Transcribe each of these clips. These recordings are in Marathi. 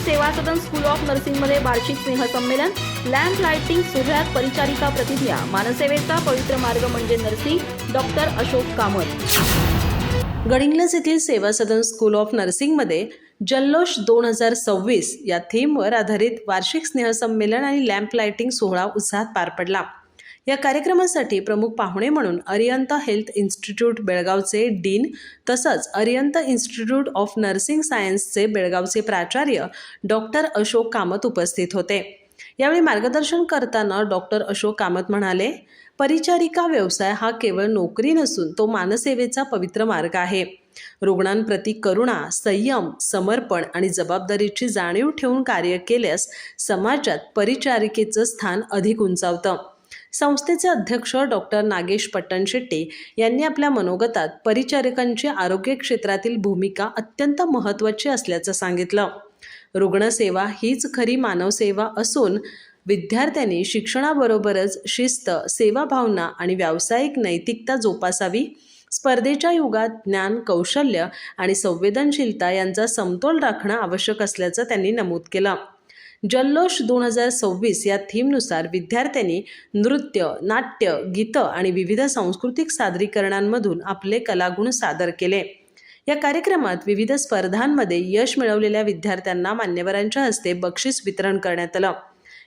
सेवा सदन स्कूल ऑफ नर्सिंगमध्ये वार्षिक स्नेहसंमेलन, लॅम्प लाइटिंग सोहळ्यात परिचारिका प्रतिज्ञा, मानसेवेचा पवित्र मार्ग म्हणजे नर्सिंग, डॉक्टर अशोक कामत। गडिंग्लज येथील सेवा सदन स्कूल ऑफ नर्सिंगमध्ये जल्लोष 2026 या थीमवर आधारित वार्षिक स्नेहसंमेलन आणि लॅम्प लाइटिंग सोहळा उत्साहात पार पडला। या कार्यक्रमासाठी प्रमुख पाहुणे म्हणून अरिहंत हेल्थ इन्स्टिट्यूट बेळगावचे डीन तसंच अरिहंत इन्स्टिट्यूट ऑफ नर्सिंग सायन्सचे बेळगावचे प्राचार्य डॉक्टर अशोक कामत उपस्थित होते। यावेळी मार्गदर्शन करताना डॉक्टर अशोक कामत म्हणाले, परिचारिका व्यवसाय हा केवळ नोकरी नसून तो मानसेवेचा पवित्र मार्ग आहे। रुग्णांप्रती करुणा, संयम, समर्पण आणि जबाबदारीची जाणीव ठेवून कार्य केल्यास समाजात परिचारिकेचं स्थान अधिक उंचावतं। संस्थेचे अध्यक्ष डॉक्टर नागेश पट्टणशेट्टी यांनी आपल्या मनोगतात परिचारिकांची आरोग्य क्षेत्रातील भूमिका अत्यंत महत्त्वाची असल्याचं सांगितलं। रुग्णसेवा हीच खरी मानवसेवा असून विद्यार्थ्यांनी शिक्षणाबरोबरच शिस्त, सेवाभावना आणि व्यावसायिक नैतिकता जोपासावी। स्पर्धेच्या युगात ज्ञान, कौशल्य आणि संवेदनशीलता यांचा समतोल राखणं आवश्यक असल्याचं त्यांनी नमूद केलं। जल्लोष 2026 या थीमनुसार विद्यार्थ्यांनी नृत्य, नाट्य, गीतं आणि विविध सांस्कृतिक सादरीकरणांमधून आपले कलागुण सादर केले। या कार्यक्रमात विविध स्पर्धांमध्ये यश मिळवलेल्या विद्यार्थ्यांना मान्यवरांच्या हस्ते बक्षीस वितरण करण्यात आलं।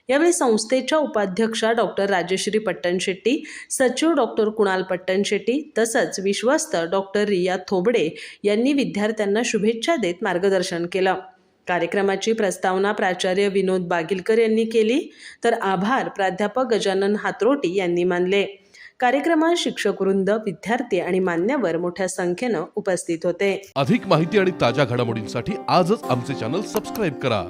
यावेळी संस्थेच्या उपाध्यक्षा डॉक्टर राजेश्री पट्टणशेट्टी, सचिव डॉक्टर कुणाल पट्टणशेट्टी तसंच विश्वस्त डॉक्टर रिया थोबडे यांनी विद्यार्थ्यांना शुभेच्छा देत मार्गदर्शन केलं। कार्यक्रमाची प्रस्तावना प्राचार्य विनोद बागिलकर यांनी केली, तर आभार प्राध्यापक गजानन हातरोटी यांनी मानले। कार्यक्रमात शिक्षक वृंद, विद्यार्थी आणि मान्यवर मोठ्या संख्येनं उपस्थित होते। अधिक माहिती आणि ताज्या घडामोडींसाठी आजच आमचे चॅनल सबस्क्राइब करा।